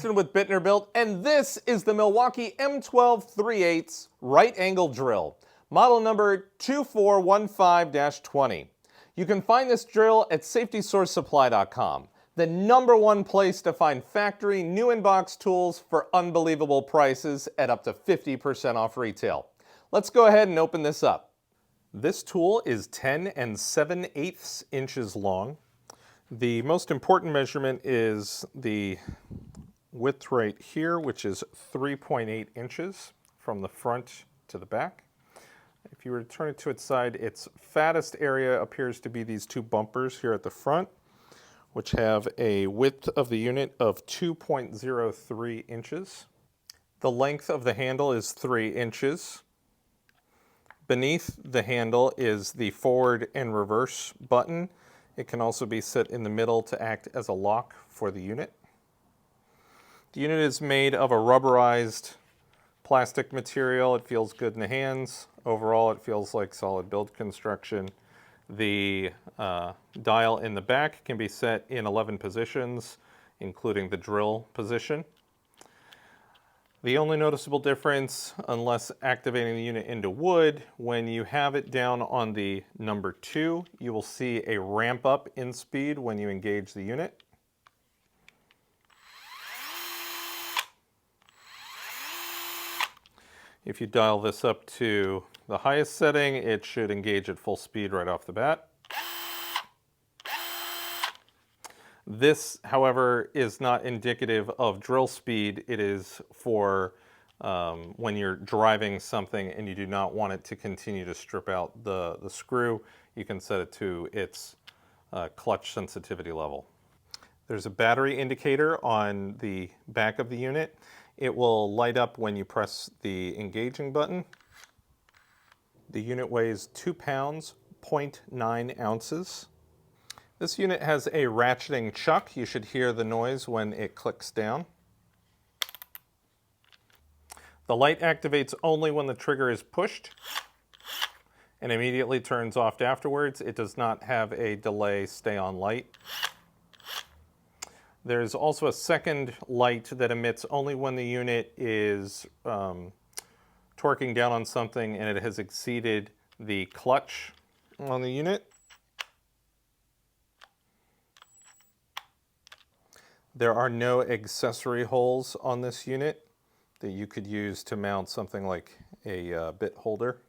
Justin with Bittner Built, and this is the Milwaukee M12 3/8 right angle drill, model number 2415-20. You can find this drill at safetysourcesupply.com, the #1 place to find factory new in-box tools for unbelievable prices at up to 50% off retail. Let's go ahead and open this up. This tool is 10 7/8 inches long. The most important measurement is the width right here, which is 3.8 inches from the front to the back. If you were to turn it to its side, its fattest area appears to be these two bumpers here at the front, which have a width of the unit of 2.03 inches. The length of the handle is 3 inches. Beneath the handle is the forward and reverse button. It can also be set in the middle to act as a lock for the unit. The unit is made of a rubberized plastic material. It feels good in the hands. Overall, it feels like solid build construction. The dial in the back can be set in 11 positions, including the drill position. The only noticeable difference, unless activating the unit into wood, when you have it down on the number 2, you will see a ramp up in speed when you engage the unit. If you dial this up to the highest setting, it should engage at full speed right off the bat. This, however, is not indicative of drill speed. It is for when you're driving something and you do not want it to continue to strip out the screw. You can set it to its clutch sensitivity level. There's a battery indicator on the back of the unit. It will light up when you press the engaging button. The unit weighs 2 pounds, 0.9 ounces. This unit has a ratcheting chuck. You should hear the noise when it clicks down. The light activates only when the trigger is pushed and immediately turns off afterwards. It does not have a delay stay on light. There's also a second light that emits only when the unit is torquing down on something and it has exceeded the clutch on the unit. There are no accessory holes on this unit that you could use to mount something like a bit holder.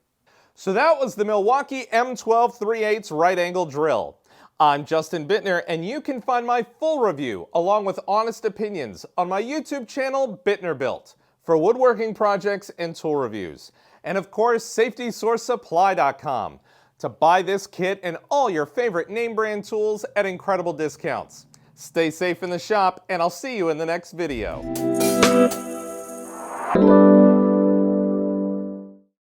So that was the Milwaukee M12 3/8 right angle drill. I'm Justin Bittner, and you can find my full review along with honest opinions on my YouTube channel, Bittner Built, for woodworking projects and tool reviews. And of course, safetysourcesupply.com to buy this kit and all your favorite name brand tools at incredible discounts. Stay safe in the shop, and I'll see you in the next video.